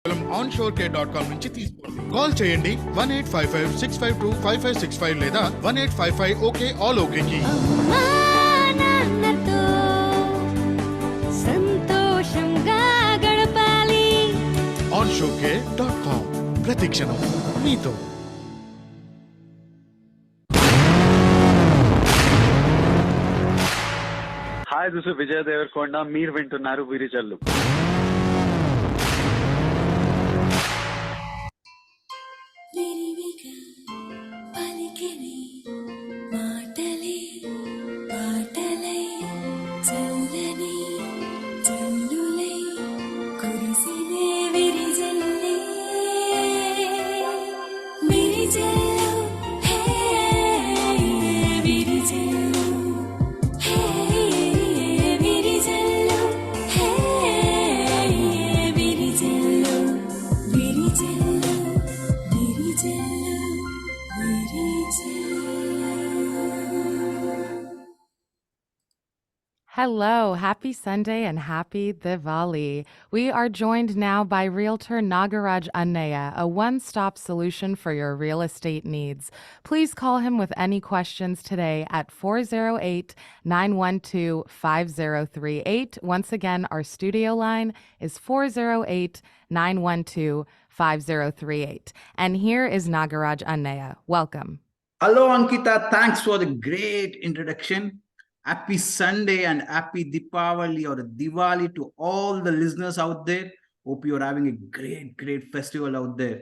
onshorek.com నుంచి తీసుకోండి. Call చేయండి 1855-652-5565 లేదా 1855 ఓకే ఆల్ ఓకేకి. సంతోషంగా గడపాలి. onshorek.com ప్రతి క్షణం మీతో. Hi, this is Vijay Devarakonda. మీరు వింటున్నారు Virijallu. Hello, happy Sunday and happy Diwali. We are joined now by Realtor Nagaraj Annaya, a one-stop solution for your real estate needs. Please call him with any questions today at 408-912-5038. Once again, our studio line is 408-912-5038. And here is Nagaraj Annaya. Welcome. Hello, Ankita. Thanks for the great introduction. Happy Sunday and happy Deepavali or Diwali to all the listeners out there. Hope you're having a great festival out there.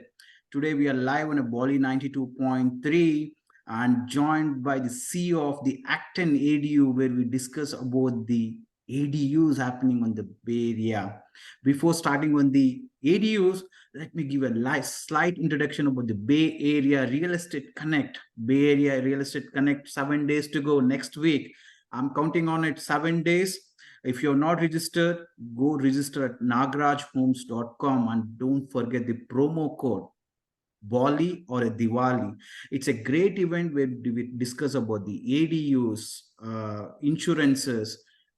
Today we are live on a Bali 92.3 and joined by the CEO of the Acton ADU, where we discuss about the ADUs happening on the Bay Area. Before starting on the ADUs, let me give a slight introduction about the Bay Area Real Estate Connect. Bay Area Real Estate Connect, 7 days to go next week. I'm counting on it, 7 days. If you're not registered, go register at nagrajhomes.com and don't forget the promo code Bali or a Diwali. It's a great event where we discuss about the ADUs, insurances,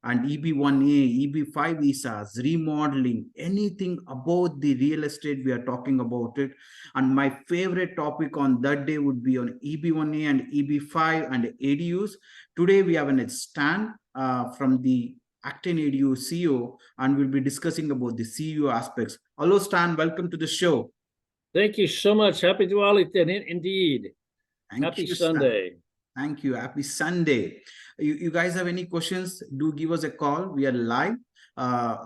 and EB1A, EB5 visas, remodeling, anything about the real estate, we are talking about it. And my favorite topic on that day would be on EB1A and EB5 and ADUs. Today we have a stand from the Acton ADU CEO, and we'll be discussing about the CEO aspects. Hello, Stan. Welcome to the show. Thank you so much. Happy Diwali, then, indeed. Happy Sunday. Stan. Thank you. Happy Sunday. You guys have any questions? Do give us a call. We are live.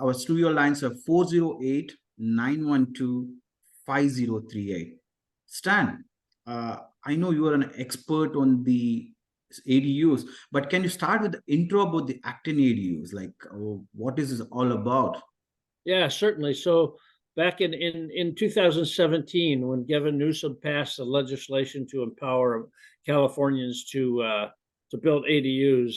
Our studio lines are 408-912-5038. Stan, I know you are an expert on the ADUs, but can you start with the intro about the Acton ADUs? Like, what is this all about? Yeah, certainly. So back in 2017, when Gavin Newsom passed the legislation to empower Californians to build ADUs,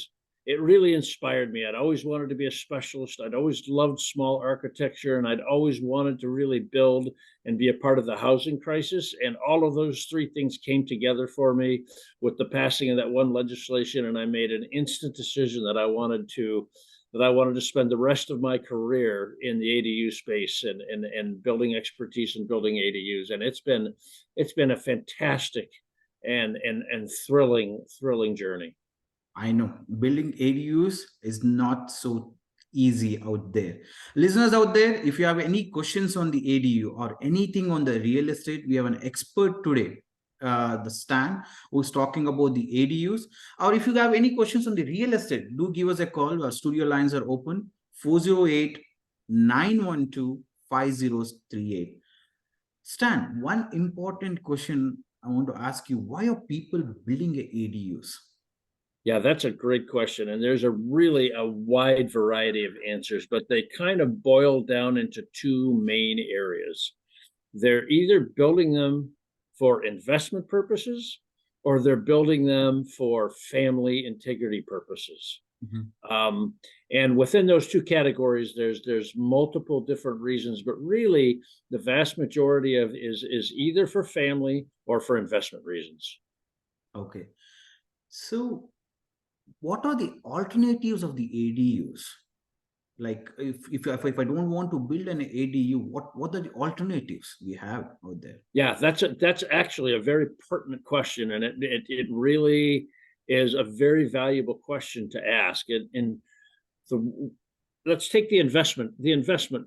it really inspired me. I'd always wanted to be a specialist. I'd always loved small architecture, and I'd always wanted to really build and be a part of the housing crisis. And all of those three things came together for me with the passing of that one legislation, and I made an instant decision that I wanted to spend the rest of my career in the ADU space and building expertise in building ADUs. And it's been a fantastic and thrilling journey. I know building ADUs is not so easy out there. Listeners out there, if you have any questions on the ADU or anything on the real estate, we have an expert today, the Stan, who's talking about the ADUs. Or if you have any questions on the real estate, do give us a call. Our studio lines are open, 408-912-5038. Stan, one important question I want to ask you: why are people building ADUs? Yeah, that's a great question. And there's a wide variety of answers, but they kind of boil down into two main areas. They're either building them for investment purposes, or they're building them for family integrity purposes. And within those two categories, there's multiple different reasons, but really the vast majority of is either for family or for investment reasons. Okay. So what are the alternatives of the ADUs? Like if I don't want to build an ADU, what are the alternatives we have out there? Yeah, that's actually a very pertinent question, and it really is a very valuable question to ask. And the let's take the investment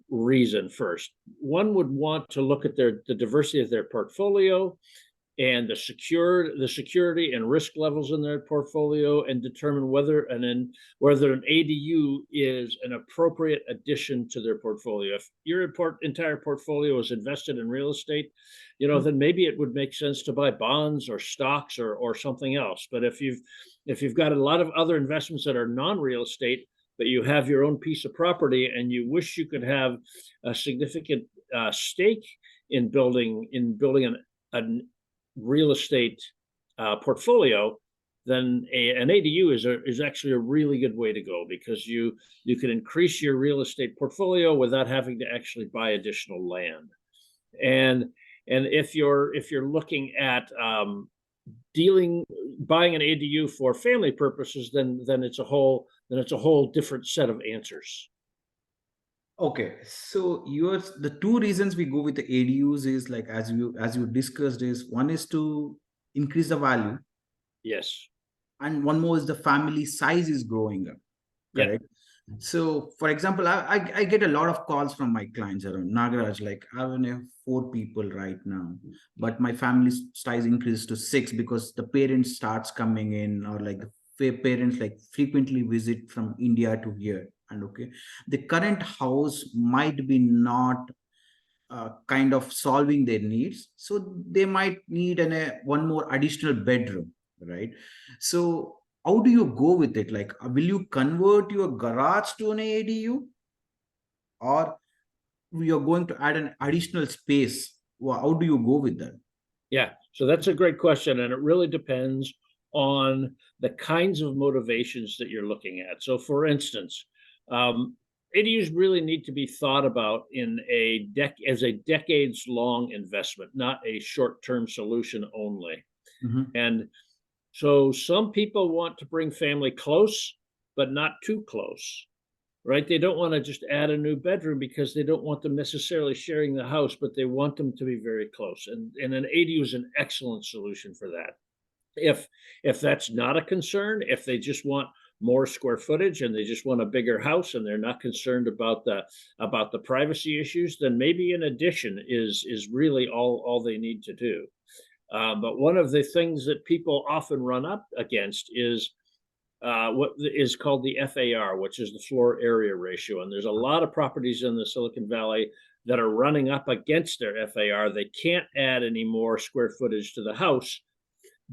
reason first. One would want to look at the diversity of their portfolio and the security and risk levels in their portfolio, and determine whether an ADU is an appropriate addition to their portfolio. If your entire portfolio is invested in real estate, then maybe it would make sense to buy bonds or stocks or something else. But if you've got a lot of other investments that are non-real estate, but you have your own piece of property and you wish you could have a significant stake in building an real estate portfolio, then an ADU is actually a really good way to go, because you can increase your real estate portfolio without having to actually buy additional land. And if you're looking at buying an ADU for family purposes, then it's a whole different set of answers. Okay, so the two reasons we go with the ADUs is, like, as you discussed, is one is to increase the value, Yes. and one more is the family size is growing up. Yeah. Correct. So, for example, I get a lot of calls from my clients around Nagaraj, like, I have 4 people right now, but my family size increases to 6 because the parents starts coming in, or like the parents like frequently visit from India to here. And okay, the current house might be not kind of solving their needs, so they might need one more additional bedroom, right? So how do you go with it? Like, will you convert your garage to an ADU, or you're going to add an additional space? How do you go with that? Yeah, so that's a great question, and it really depends on the kinds of motivations that you're looking at. So, for instance, ADUs really need to be thought about as a decades-long investment, not a short-term solution only. Mhm. And so, some people want to bring family close, but not too close. Right? They don't want to just add a new bedroom because they don't want them necessarily sharing the house, but they want them to be very close. And an ADU is an excellent solution for that. If that's not a concern, if they just want more square footage and they just want a bigger house and they're not concerned about the privacy issues, then maybe an addition is really all they need to do. But one of the things that people often run up against is what is called the FAR, which is the floor area ratio. And there's a lot of properties in the Silicon Valley that are running up against their FAR. They can't add any more square footage to the house,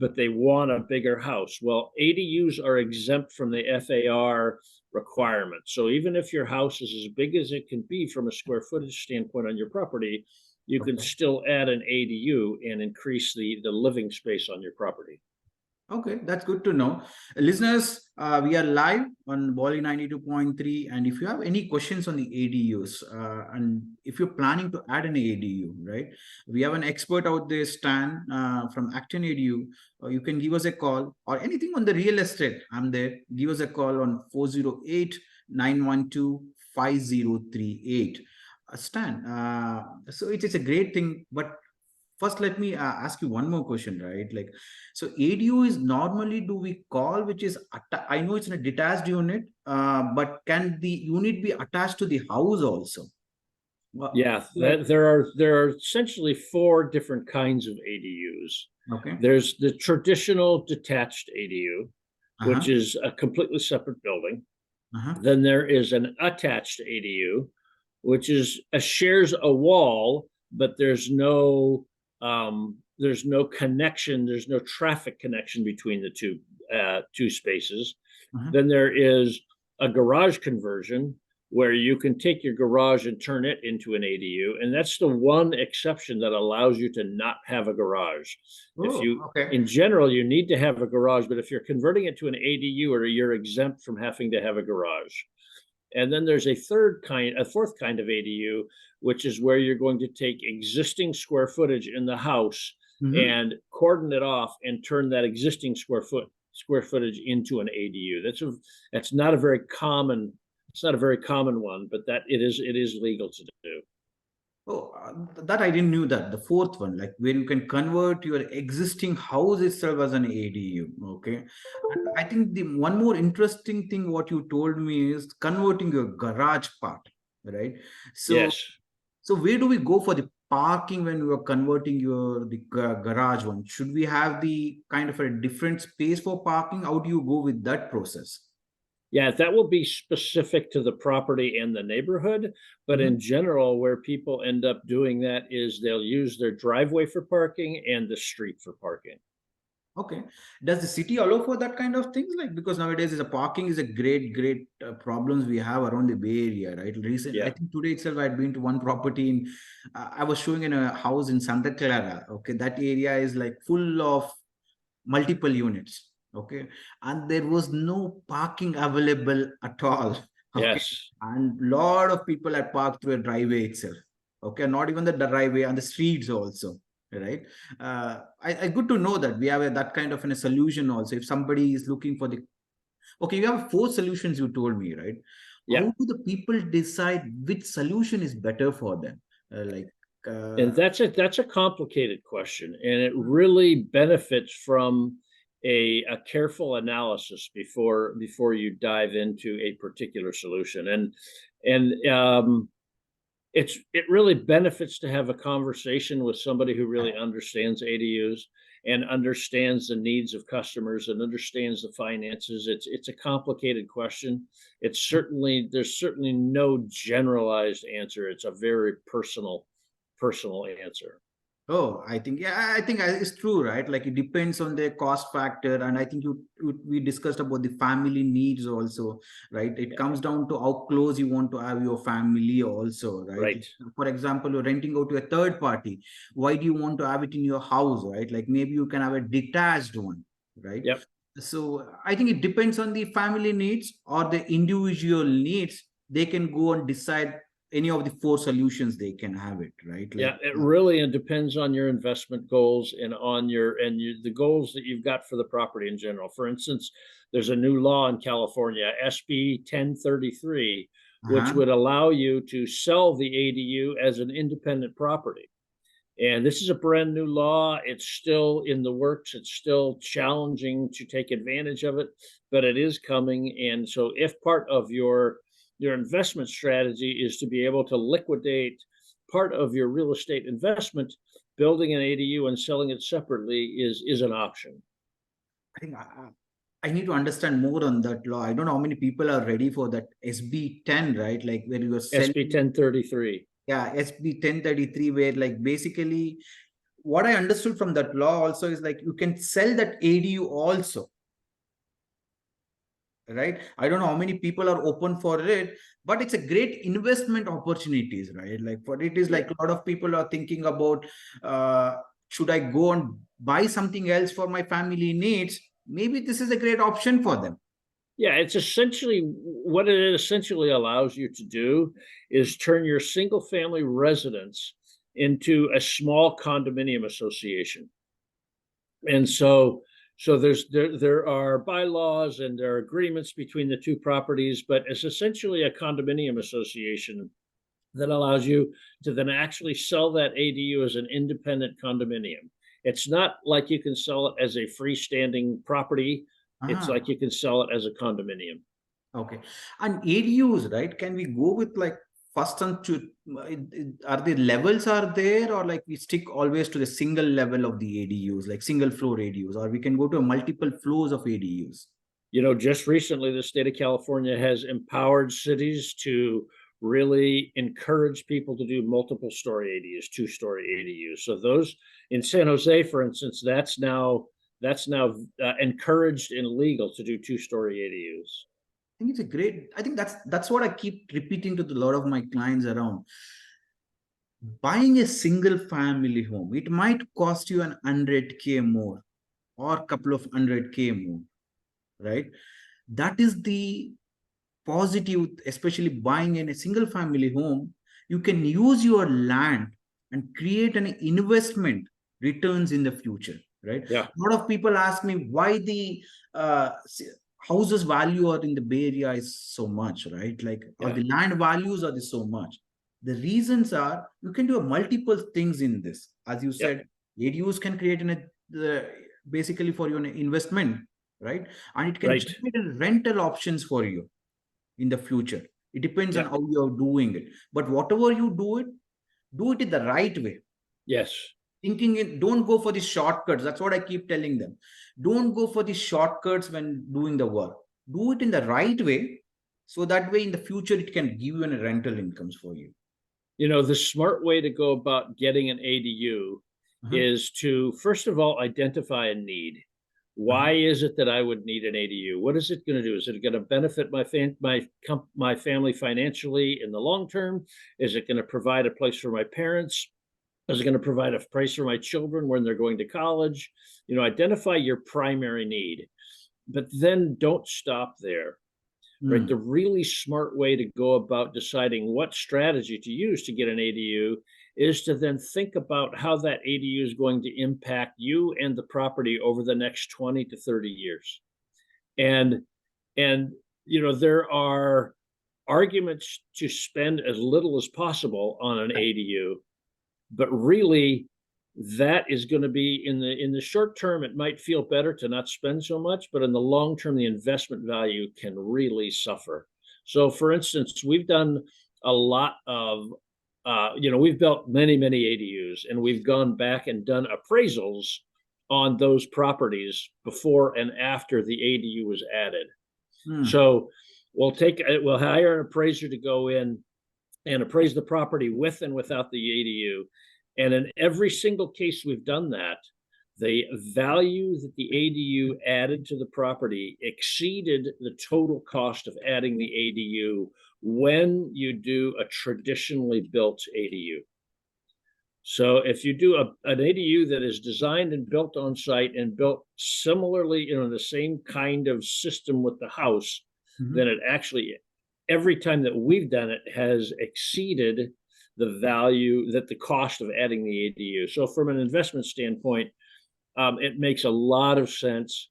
but they want a bigger house. Well, ADUs are exempt from the FAR requirement. So even if your house is as big as it can be from a square footage standpoint on your property, you can still add an ADU and increase the living space on your property. Okay, that's good to know. Listeners, we are live on Bali 92.3. And if you have any questions on the ADUs, and if you're planning to add an ADU, right, we have an expert out there, Stan, from Acton ADU. You can give us a call, or anything on the real estate. I'm there. Give us a call on 408-912-5038. Stan, so it's a great thing, but first, let me ask you one more question, right? Like, so ADU is normally, do we call, which is, I know it's in a detached unit, but can the unit be attached to the house also? Yeah, there are essentially 4 different kinds of ADUs. Okay. There's the traditional detached ADU, which Uh-huh. is a completely separate building. Uh-huh. Then there is an attached ADU, which shares a wall, but there's no connection, there's no traffic connection between the two spaces. Uh-huh. Then there is a garage conversion, where you can take your garage and turn it into an ADU, and that's the one exception that allows you to not have a garage. Okay. In general, you need to have a garage, but if you're converting it to an ADU, or you're exempt from having to have a garage. And then there's a fourth kind of ADU, which is where you're going to take existing square footage in the house and cordon it off and turn that existing square footage into an ADU. That's not a very common It's not a very common one, but that it is legal to do. Oh, that I didn't knew that. The fourth one, like where you can convert your existing house itself as an ADU. Okay. And I think the one more interesting thing what you told me is converting your garage part, right? So, Yes. so where do we go for the parking when we are converting the garage one? Should we have the kind of a different space for parking? How do you go with that process? Yeah, that will be specific to the property and the neighborhood. But Mhm. in general, where people end up doing that is they'll use their driveway for parking and the street for parking. Okay. Does the city allow for that kind of things? Like, because nowadays is a parking is a great problems we have around the Bay Area, right? Recent, I Yeah. think today itself I'd been to one property in, I was showing in a house in Santa Clara. Okay, that area is like full of multiple units. Okay, and there was no parking available at all. Okay, Yes. and lot of people had parked through a driveway itself. Okay, not even the driveway on the streets also, right? I good to know that we have that kind of a solution also. If somebody is looking for the, okay, you have four solutions you told me, right? Yeah. How do the people decide which solution is better for them? Like, And that's a complicated question, and it really benefits from a careful analysis before you dive into a particular solution. And it really benefits to have a conversation with somebody who really understands ADUs and understands the needs of customers and understands the finances. It's a complicated question. There's certainly no generalized answer. It's a very personal answer. oh, I think, yeah, I think it's true, right? Like it depends on the cost factor. And I think we discussed about the family needs also, right? It Yeah. comes down to how close you want to have your family also, right? Right. For example, you're renting out to a third party. Why do you want to have it in your house, right? Like maybe you can have a detached one, right? Yep. So I think it depends on the family needs or the individual needs. They can go and decide any of the four solutions they can have it, right? Yeah, Like, it really depends on your investment goals and on the goals that you've got for the property in general. For instance, there's a new law in California, SB 1033, which uh-huh. would allow you to sell the ADU as an independent property. And this is a brand new law. It's still in the works. It's still challenging to take advantage of it, but it is coming. And so if part of your investment strategy is to be able to liquidate part of your real estate investment, building an ADU and selling it separately is an option. I think I need to understand more on that law. I don't know how many people are ready for that SB 10, right? Like where you are SB selling, 1033. yeah, SB 1033, where like basically what I understood from that law also is like you can sell that ADU also, right? I don't know how many people are open for it, but it's a great investment opportunities, right? Like for it is Yeah. like a lot of people are thinking about, should I go and buy something else for my family needs? Maybe this is a great option for them. Yeah, it's essentially what it essentially allows you to do is turn your single family residence into a small condominium association. And so there are bylaws and there are agreements between the two properties, but it's essentially a condominium association that allows you to then actually sell that ADU as an independent condominium. It's not like you can sell it as a freestanding property. It's Ah, like you can sell it as a condominium. okay. And ADUs, right? Can we go with like first and to, are the levels are there, or like we stick always to the single level of the ADUs, like single floor ADUs, or we can go to multiple floors of ADUs? You know, just recently, the state of California has empowered cities to really encourage people to do multiple story ADUs, two-story ADUs. So those in San Jose, for instance, that's now encouraged and legal to do two-story ADUs. I think it's a great, I think that's what I keep repeating to a lot of my clients around. Buying a single family home, it might cost you an 100K more or a couple of 100K more, right? That is the positive, especially buying in a single family home. You can use your land and create an investment returns in the future, right? Yeah. A lot of people ask me why the houses value are in the Bay Area is so much, right? Like, or Yeah. the land values are so much. The reasons are you can do multiple things in this. As you said, ADUs can create basically for your investment, right? And it can Right. generate rental options for you in the future. It depends on Yeah. how you're doing it. But whatever you do it in the right way. Yes. Thinking it, don't go for the shortcuts. That's what I keep telling them. Don't go for the shortcuts when doing the work. Do it in the right way, so that way in the future it can give you a rental incomes for you. You know, the smart way to go about getting an ADU is to, first of all, identify a need. Why is it that I would need an ADU? What is it going to do? Is it going to benefit my family financially in the long term? Is it going to provide a place for my parents? Is it going to provide a place for my children when they're going to college? You know, identify your primary need, but then don't stop there. Right. The really smart way to go about deciding what strategy to use to get an ADU is to then think about how that ADU is going to impact you and the property over the next 20 to 30 years. And you know, there are arguments to spend as little as possible on an ADU, but really that is going to be in the short term, it might feel better to not spend so much, but in the long term, the investment value can really suffer. So for instance, we've done a lot of, you know, we've built many ADUs, and we've gone back and done appraisals on those properties before and after the ADU was added. So we'll hire an appraiser to go in and appraise the property with and without the ADU. And in every single case we've done that, the value that the ADU added to the property exceeded the total cost of adding the ADU when you do a traditionally built ADU. So if you do an ADU that is designed and built on site and built similarly, you know, the same kind of system with the house, then it actually, every time that we've done it, has exceeded the value, that the cost of adding the ADU. So from an investment standpoint, it makes a lot of sense.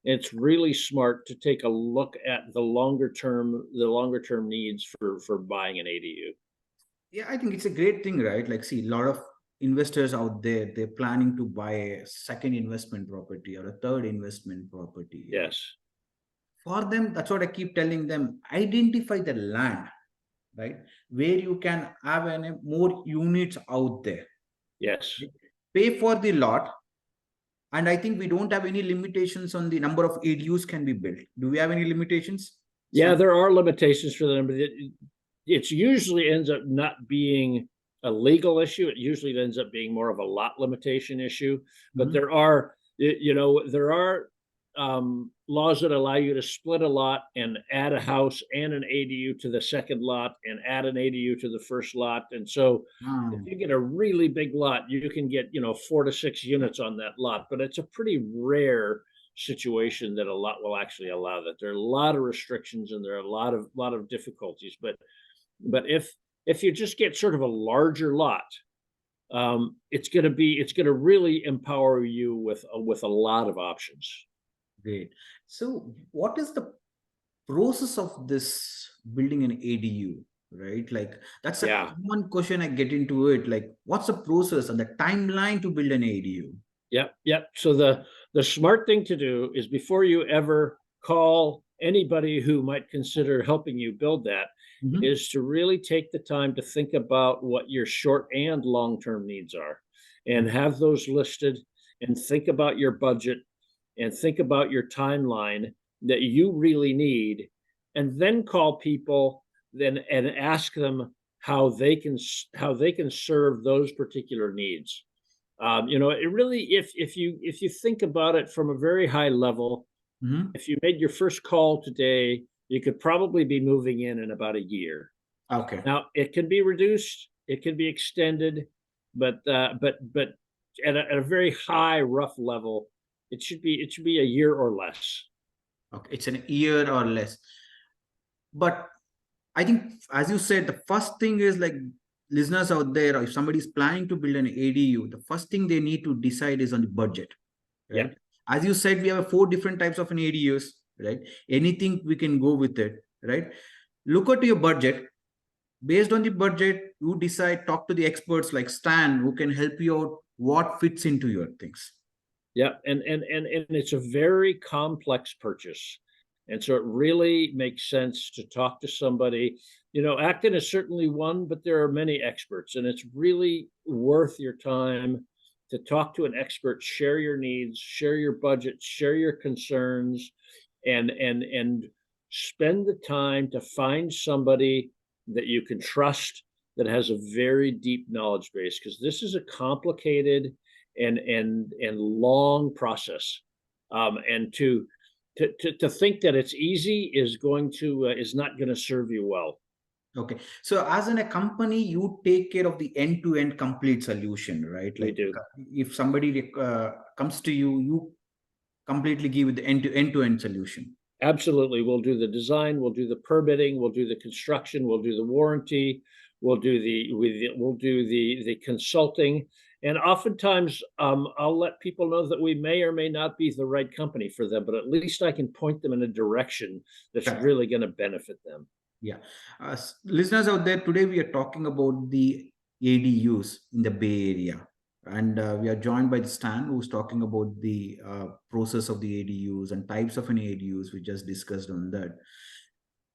It's really smart to take a look at the longer term needs for buying an ADU. Yeah, I think it's a great thing, right? Like, see, a lot of investors out there, they're planning to buy a second investment property or a third investment property. Yes. For them, that's what I keep telling them. Identify the land, right, where you can have more units out there. Yes. Pay for the lot. And I think we don't have any limitations on the number of ADUs can be built. Do we have any limitations? Yeah, there are limitations for the number. It usually ends up not being a legal issue. It usually ends up being more of a lot limitation issue. But there are, you know, there are laws that allow you to split a lot and add a house and an ADU to the second lot and add an ADU to the first lot. And so if you get a really big lot, you can get, you know, 4 to 6 units on that lot, but it's a pretty rare situation that a lot will actually allow that. There are a lot of restrictions and there are a lot of difficulties, but if you just get sort of a larger lot, it's going to really empower you with a lot of options. Great. So what is the process of this building an ADU, right? Like, that's a common question I get into it. Like, what's the process and the timeline to build an ADU? Yep. So the smart thing to do is, before you ever call anybody who might consider helping you build that, is to really take the time to think about what your short and long-term needs are, and have those listed, and think about your budget, and think about your timeline that you really need, and then call people and ask them how they can serve those particular needs. You know, it really, if you think about it from a very high level, if you made your first call today, you could probably be moving in about a year. Okay. Now it can be reduced, it can be extended, but at a very high rough level, it should be a year or less. Okay, it's a year or less. But I think, as you said, the first thing is, like, listeners out there, or if somebody's planning to build an ADU, the first thing they need to decide is on the budget, right? As you said, we have 4 different types of an ADUs, right? Anything we can go with it, right? Look at your budget. Based on the budget, you decide, talk to the experts like Stan who can help you out what fits into your things. Yeah, and it's a very complex purchase. And so it really makes sense to talk to somebody. Acton is certainly one, but there are many experts, and it's really worth your time to talk to an expert, share your needs, share your budget, share your concerns, and spend the time to find somebody that you can trust that has a very deep knowledge base, because this is a complicated and long process. And to think that it's easy is not going to serve you well. Okay. So as in a company, you take care of the end-to-end complete solution, right? We do. If somebody comes to you, you completely give it the end-to-end solution. Absolutely. We'll do the design, we'll do the permitting, we'll do the construction, we'll do the warranty, we'll do the consulting. And oftentimes, I'll let people know that we may or may not be the right company for them, but at least I can point them in a direction that's really going to benefit them. Yeah. Listeners out there, today we are talking about the ADUs in the Bay Area. And we are joined by Stan, who's talking about the process of the ADUs and types of any ADUs. We just discussed on that.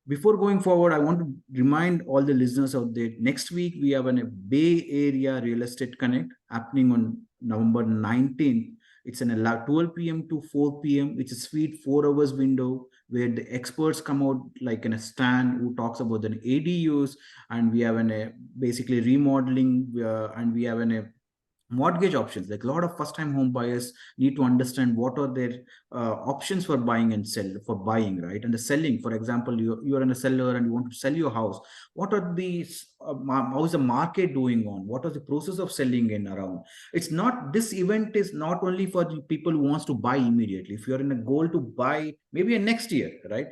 Before going forward, I want to remind all the listeners out there, next week we have a Bay Area Real Estate Connect happening on November 19th. It's an 12 p.m. to 4 p.m. It's a sweet 4 hours window where the experts come out like in a stand who talks about the ADUs, and we have basically remodeling, and we have mortgage options. Like a lot of first-time home buyers need to understand what are their options for buying and buying, right? And the selling, for example, you are in a seller and you want to sell your house. What are these? How is the market doing on? What is the process of selling in around? This event is not only for the people who wants to buy immediately. If you're in a goal to buy maybe next year, right?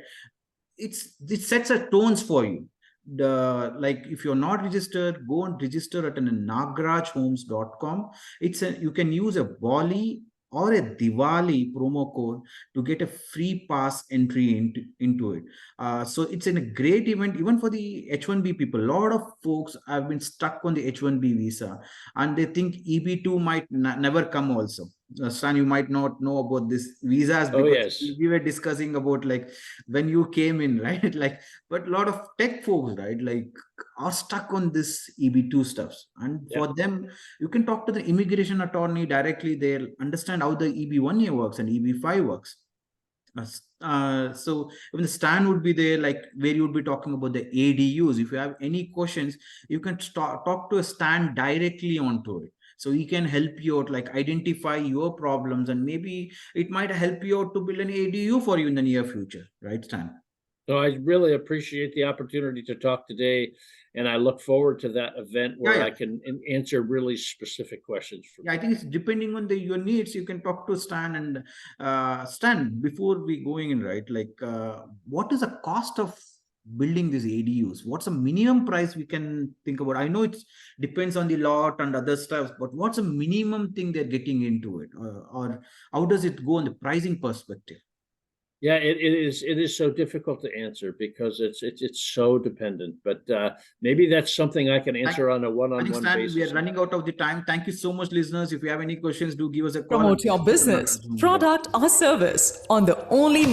It sets a tones for you. Like if you're not registered, go and register at nagarajhomes.com. You can use a Bali or a Diwali promo code to get a free pass entry into it. So it's a great event even for the H1B people. A lot of folks have been stuck on the H1B visa and they think EB2 might never come also. Stan, you might not know about this visas because yes. we were discussing about like when you came in, right? Like, but a lot of tech folks, right, like are stuck on this EB2 stuffs. And for them, you can talk to the immigration attorney directly. They'll understand how the EB1A works and EB5 works. So even the Stan would be there, like where you would be talking about the ADUs. If you have any questions, you can talk to a Stan directly onto it. So he can help you out, like identify your problems, and maybe it might help you out to build an ADU for you in the near future, right, Stan? So I really appreciate the opportunity to talk today, and I look forward to that event where I can answer really specific questions. I think it's depending on your needs. You can talk to Stan. And Stan, before we going in, right, like what is the cost of building these ADUs? What's the minimum price we can think about? I know it depends on the lot and other stuff, but what's the minimum thing they're getting into it, or how does it go on the pricing perspective? Yeah, it is so difficult to answer because it's so dependent. But maybe that's something I can answer on a one-on-one basis. We are running out of the time. Thank you so much, listeners. If you have any questions, do give us a call. Promote your business, product, or service on the only